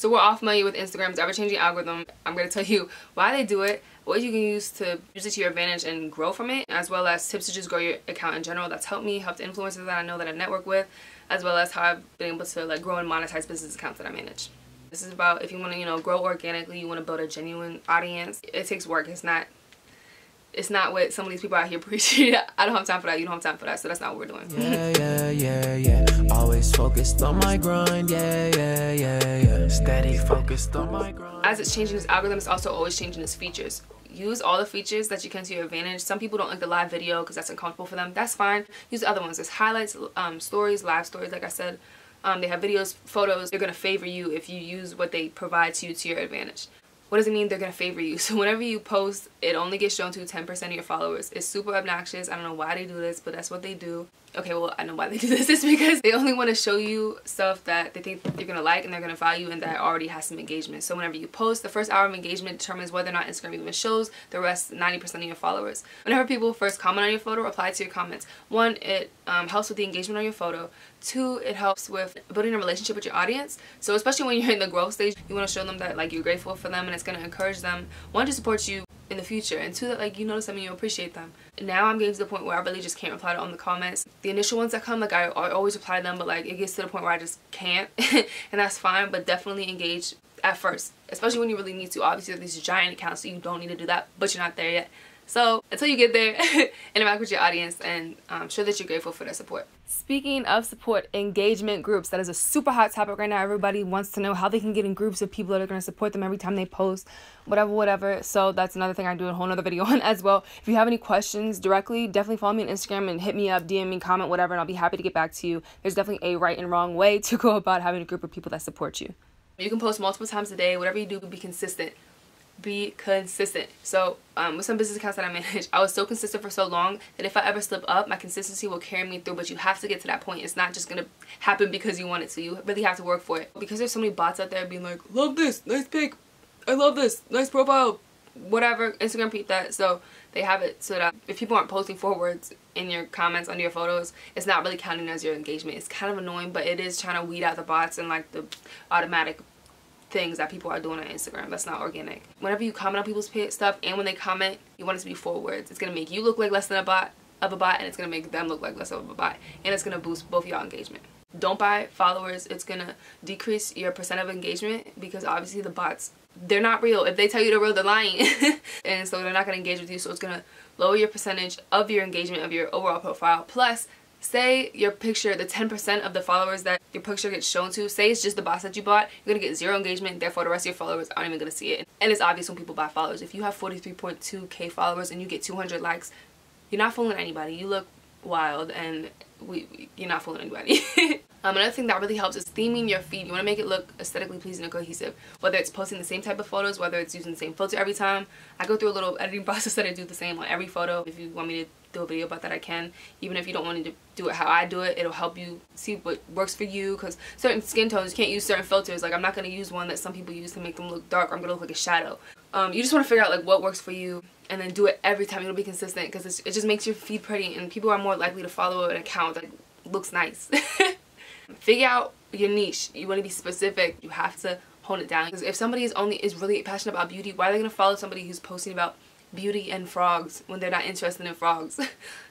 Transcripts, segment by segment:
So we're all familiar with Instagram's ever-changing algorithm. I'm going to tell you why they do it, what you can use to use it to your advantage and grow from it, as well as tips to just grow your account in general. That's helped me, helped influencers that I know that I network with, as well as how I've been able to like grow and monetize business accounts that I manage. This is about if you want to, you know, grow organically, you want to build a genuine audience. It takes work. It's not what some of these people out here preach. I don't have time for that. You don't have time for that. So that's not what we're doing. Yeah. Always focused on my grind. Yeah. Steady focused on my grind. As it's changing its algorithm, it's also always changing its features. Use all the features that you can to your advantage. Some people don't like the live video because that's uncomfortable for them. That's fine. Use the other ones. There's highlights, stories, live stories, like I said. They have videos, photos. They're going to favor you if you use what they provide to you to your advantage. What does it mean they're going to favor you? So whenever you post, it only gets shown to 10% of your followers. It's super obnoxious. I don't know why they do this, but that's what they do. Okay, well, I know why they do this. It's because they only want to show you stuff that they think you're going to like and they're going to value and that already has some engagement. So whenever you post, the first hour of engagement determines whether or not Instagram even shows the rest 90% of your followers. Whenever people first comment on your photo, reply to your comments. One, it helps with the engagement on your photo. Two, it helps with building a relationship with your audience. So especially when you're in the growth stage, you want to show them that like you're grateful for them and it's going to encourage them, one, to support you in the future, and two, that like you notice them and you appreciate them. Now I'm getting to the point where I really just can't reply to all the comments. The initial ones that come, like I always reply to them, but like it gets to the point where I just can't and that's fine, but definitely engage at first, especially when you really need to. Obviously these giant accounts, so you don't need to do that, but you're not there yet. So until you get there, interact with your audience and show that you're grateful for their support. Speaking of support, engagement groups. That is a super hot topic right now. Everybody wants to know how they can get in groups of people that are going to support them every time they post, whatever. So that's another thing I do a whole nother video on as well. If you have any questions directly, definitely follow me on Instagram and hit me up, DM me, comment, whatever, and I'll be happy to get back to you. There's definitely a right and wrong way to go about having a group of people that support you. You can post multiple times a day. Whatever you do, be consistent. Be consistent. So with some business accounts that I manage, I was so consistent for so long that if I ever slip up, my consistency will carry me through. But you have to get to that point. It's not just gonna happen because you want it to. You really have to work for it, because there's so many bots out there being like, love this, nice pic, I love this, nice profile, whatever. Instagram peep that. So they have it so that if people aren't posting forwards in your comments under your photos, it's not really counting as your engagement. It's kind of annoying, but it is trying to weed out the bots and like the automatic things that people are doing on Instagram that's not organic. Whenever you comment on people's stuff, and when they comment, you want it to be forwards. It's gonna make you look like less than a bot, and it's gonna make them look like less of a bot, and it's gonna boost both y'all engagement. Don't buy followers. It's gonna decrease your percent of engagement because obviously the bots, they're not real. If they tell you they're real, they're lying. And so they're not gonna engage with you, so it's gonna lower your percentage of your engagement of your overall profile. Plus, say your picture, the 10% of the followers that your picture gets shown to, say it's just the bots that you bought, you're gonna get 0 engagement, therefore the rest of your followers aren't even gonna see it. And it's obvious when people buy followers. If you have 43.2k followers and you get 200 likes, you're not fooling anybody. You look wild and you're not fooling anybody. Another thing that really helps is theming your feed. You want to make it look aesthetically pleasing and cohesive. Whether it's posting the same type of photos, whether it's using the same filter every time. I go through a little editing process that I do the same on every photo. If you want me to do a video about that, I can. Even if you don't want me to do it how I do it, it'll help you see what works for you, because certain skin tones, you can't use certain filters. Like I'm not going to use one that some people use to make them look dark. I'm going to look like a shadow. You just want to figure out like what works for you and then do it every time. It'll be consistent because it just makes your feed pretty, and people are more likely to follow an account that looks nice. Figure out your niche. You want to be specific. You have to hone it down, because if somebody is really passionate about beauty, why are they going to follow somebody who's posting about beauty and frogs when they're not interested in frogs?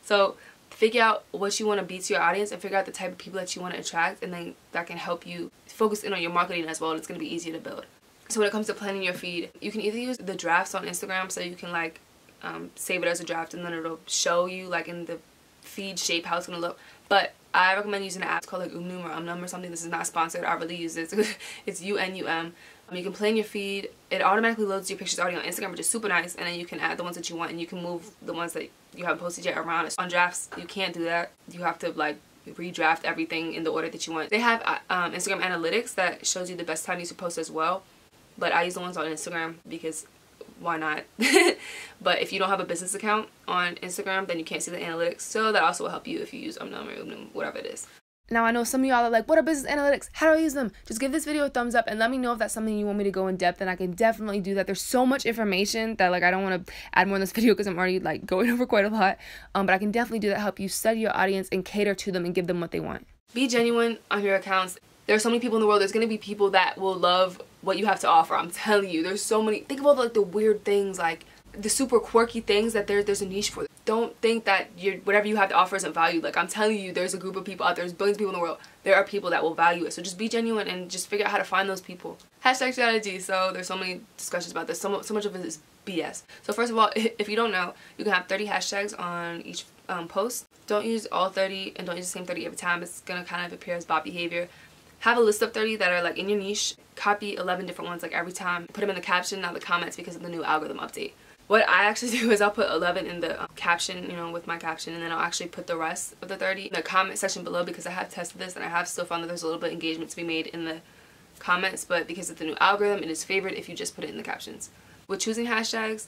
So figure out what you want to be to your audience and figure out the type of people that you want to attract, and then that can help you focus in on your marketing as well, and it's going to be easier to build. So when it comes to planning your feed, you can either use the drafts on Instagram, so you can like save it as a draft and then it'll show you like in the feed shape how it's going to look. But I recommend using an app called like Unum or something. This is not sponsored. I really use this. It's UNUM. You can plan your feed. It automatically loads your pictures already on Instagram, which is super nice, and then you can add the ones that you want, and you can move the ones that you haven't posted yet around. On drafts, you can't do that. You have to like redraft everything in the order that you want. They have Instagram analytics that shows you the best time you should post as well, but I use the ones on Instagram because why not? But if you don't have a business account on Instagram, then you can't see the analytics, so that also will help you if you use Unum or Unum, whatever it is. Now I know some of y'all are like, what are business analytics? How do I use them? Just give this video a thumbs up and let me know if that's something you want me to go in depth, and I can definitely do that. There's so much information that like I don't want to add more in this video because I'm already like going over quite a lot. But I can definitely do that, help you study your audience and cater to them and give them what they want. Be genuine on your accounts. There are so many people in the world. There's going to be people that will love what you have to offer. I'm telling you, there's so many. Think of all the weird things, like the super quirky things that there's a niche for. Don't think that whatever you have to offer isn't valued. Like, I'm telling you, there's a group of people out there, there's billions of people in the world. There are people that will value it. So just be genuine and just figure out how to find those people. Hashtag strategy. So there's so many discussions about this. So much of it is BS. So first of all, if you don't know, you can have 30 hashtags on each post. Don't use all 30 and don't use the same 30 every time. It's gonna kind of appear as bot behavior. Have a list of 30 that are like in your niche. Copy 11 different ones like every time. Put them in the caption, not the comments, because of the new algorithm update. What I actually do is I'll put 11 in the caption, you know, with my caption, and then I'll actually put the rest of the 30 in the comment section below, because I have tested this and I have still found that there's a little bit of engagement to be made in the comments, but because of the new algorithm, it is favored if you just put it in the captions. With choosing hashtags,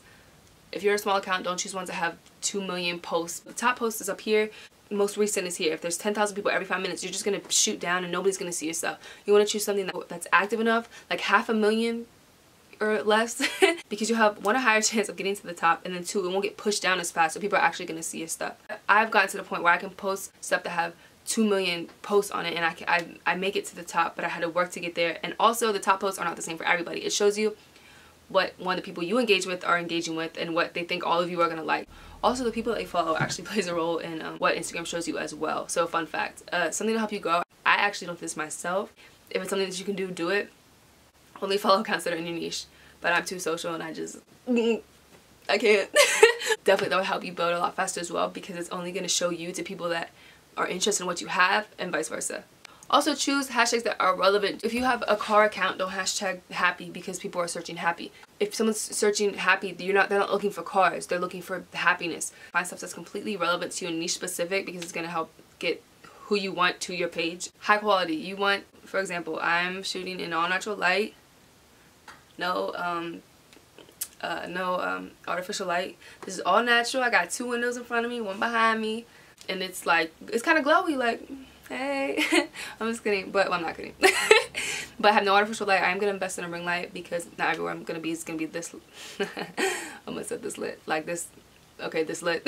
if you're a small account, don't choose ones that have 2 million posts. The top post is up here. Most recent is here. If there's 10,000 people every 5 minutes, you're just going to shoot down and nobody's going to see your stuff. You want to choose something that's active enough, like 500,000 or less, because you have, one, a higher chance of getting to the top, and then two, it won't get pushed down as fast, so people are actually going to see your stuff. I've gotten to the point where I can post stuff that have 2 million posts on it, and I make it to the top, but I had to work to get there. And also, the top posts are not the same for everybody. It shows you what one of the people you engage with are engaging with and what they think all of you are going to like. Also, the people that you follow actually plays a role in what Instagram shows you as well. So, fun fact, something to help you grow. I actually don't do this myself. If it's something that you can do, do it. Only follow accounts that are in your niche. But I'm too social and I can't. Definitely that would help you build a lot faster as well, because it's only going to show you to people that are interested in what you have, and vice versa. Also, choose hashtags that are relevant. If you have a car account, don't hashtag happy, because people are searching happy. If someone's searching happy, they're not looking for cars, they're looking for happiness. Find stuff that's completely relevant to you and niche specific, because it's going to help get who you want to your page. High quality. You want, for example, I'm shooting in all natural light. No artificial light. This is all natural. I got 2 windows in front of me, one behind me, and it's like, it's kind of glowy, like, hey. I'm just kidding, but, well, I'm not kidding. But I have no artificial light. I am gonna invest in a ring light, because not everywhere I'm gonna be is gonna be this. I'm gonna set this lit like this. Okay, this lit.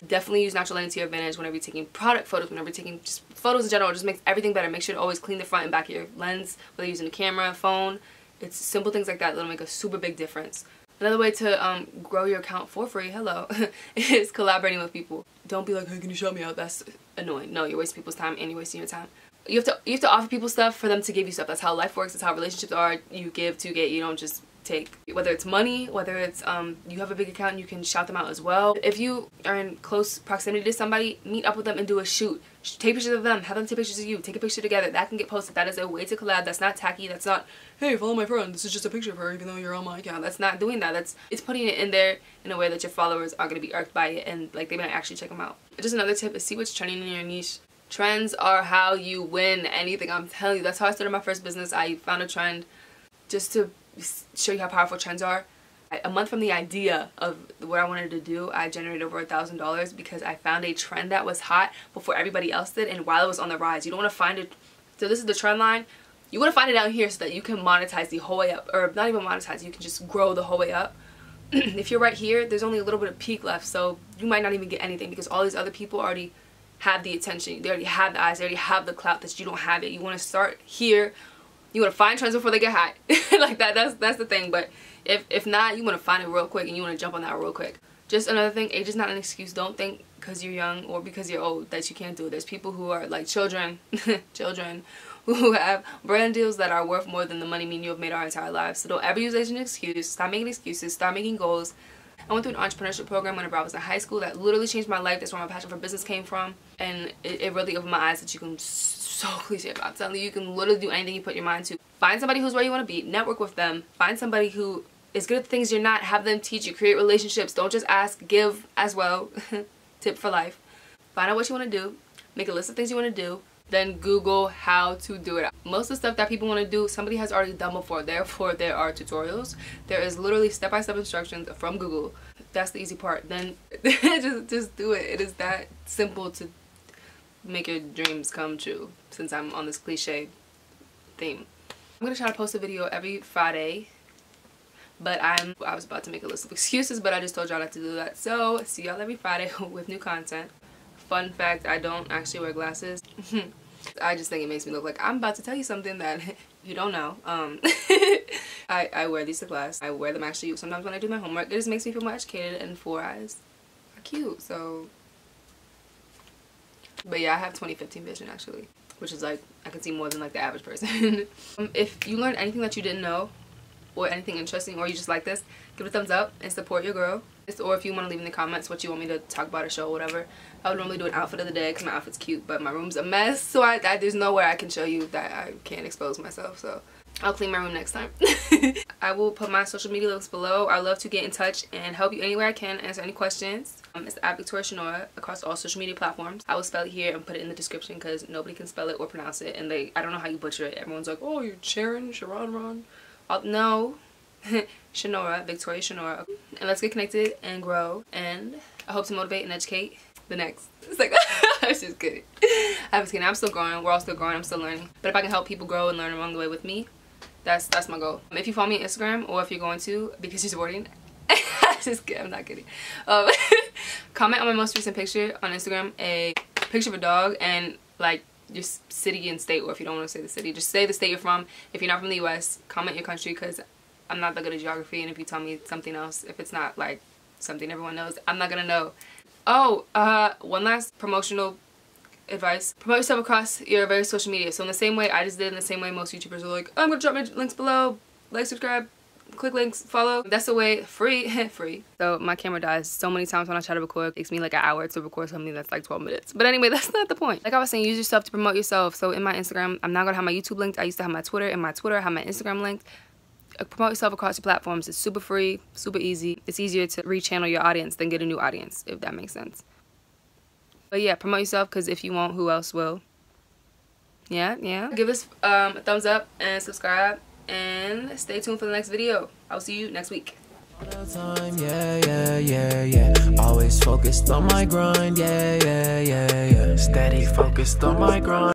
Definitely use natural lighting to your advantage whenever you're taking product photos, whenever you're taking just photos in general. It just makes everything better. Make sure to always clean the front and back of your lens, whether you're using a camera, phone. It's simple things like that that'll make a super big difference. Another way to grow your account for free, hello, is collaborating with people. Don't be like, hey, can you shout me out? That's annoying. No, you're wasting people's time and you're wasting your time. You have to offer people stuff for them to give you stuff. That's how life works. That's how relationships are. You give to get. You don't just take. Whether it's money, whether it's you have a big account and you can shout them out as well. If you are in close proximity to somebody, meet up with them and do a shoot. Take pictures of them. Have them take pictures of you. Take a picture together. That can get posted. That is a way to collab. That's not tacky. That's not, hey, follow my friend. This is just a picture of her even though you're on my account. That's not doing that. It's putting it in there in a way that your followers are going to be irked by it, and like they might actually check them out. Just another tip is see what's trending in your niche. Trends are how you win anything. I'm telling you. That's how I started my first business. I found a trend just to show you how powerful trends are. A month from the idea of what I wanted to do, I generated over $1,000 because I found a trend that was hot before everybody else did, and while it was on the rise. You don't want to find it. So this is the trend line. You want to find it down here so that you can monetize the whole way up, or not even monetize. You can just grow the whole way up. If you're right here, there's only a little bit of peak left, so you might not even get anything because all these other people already have the attention. They already have the eyes. They already have the clout that you don't have it. You want to start here. You want to find trends before they get hot. Like that. That's the thing. But if not, you want to find it real quick and you want to jump on that real quick. Just another thing, age is not an excuse. Don't think because you're young or because you're old that you can't do it. There's people who are like children, who have brand deals that are worth more than the money me and you have made our entire lives. So don't ever use age as an excuse. Stop making excuses. Start making goals. I went through an entrepreneurship program whenever I was in high school that literally changed my life. That's where my passion for business came from. And it really opened my eyes that you can, so cliche, but I'm telling you, you can literally do anything you put your mind to. Find somebody who's where you want to be. Network with them. Find somebody who is good at the things you're not. Have them teach you. Create relationships. Don't just ask. Give as well. Tip for life. Find out what you want to do. Make a list of things you want to do. Then Google how to do it. Most of the stuff that people want to do, somebody has already done before. Therefore, there are tutorials. There is literally step-by-step instructions from Google. That's the easy part. Then just do it. It is that simple to make your dreams come true, since I'm on this cliche theme. I'm going to try to post a video every Friday, but I was about to make a list of excuses, but I just told y'all not to do that. So, see y'all every Friday with new content. Fun fact, I don't actually wear glasses. I just think it makes me look like I'm about to tell you something that you don't know. I wear these to class. I wear them actually sometimes when I do my homework. It just makes me feel more educated, and 4 eyes are cute. So, but yeah, I have 20/15 vision actually, which is like I can see more than like the average person. If you learned anything that you didn't know, or anything interesting, or you just like this, give it a thumbs up and support your girl. Or if you want to leave in the comments what you want me to talk about or show or whatever. I would normally do an outfit of the day because my outfit's cute, but my room's a mess, so there's nowhere I can show you that I can't expose myself, so I'll clean my room next time. I will put my social media links below. I love to get in touch and help you anywhere I can, answer any questions. It's at Victoria Shinora across all social media platforms. I will spell it here and put it in the description because nobody can spell it or pronounce it, and I don't know how you butcher it. Everyone's like, oh, you're Sharon, Sharon. No. Shinora, Victoria Shinora. And let's get connected and grow, and I hope to motivate and educate the next. It's like, I was just kidding. I was kidding. I'm still growing. We're all still growing. I'm still learning. But if I can help people grow and learn along the way with me, that's my goal. If you follow me on Instagram, or if you're going to because you're supporting, just kidding. I'm not kidding. Comment on my most recent picture on Instagram, a picture of a dog, and like just city and state, or if you don't want to say the city, just say the state you're from. If you're not from the US, comment your country because I'm not that good at geography, and if you tell me something else, if it's not like something everyone knows, I'm not gonna know. Oh, one last promotional advice. Promote yourself across your various social media. So in the same way I just did, in the same way most YouTubers are like, oh, I'm gonna drop my links below, like, subscribe, click links, follow. That's the way, free. So my camera dies so many times when I try to record. It takes me like an hour to record something that's like 12 minutes. But anyway, that's not the point. Like I was saying, use yourself to promote yourself. So in my Instagram, I'm not gonna have my YouTube linked. I used to have my Twitter. In my Twitter, I have my Instagram linked. Promote yourself across your platforms. It's super free, super easy. It's easier to rechannel your audience than get a new audience, if that makes sense. But yeah, promote yourself, because if you won't, who else will? Yeah. Give us a thumbs up and subscribe, and stay tuned for the next video. I'll see you next week. Yeah. Always focused on my grind. Yeah. Steady focused on my grind.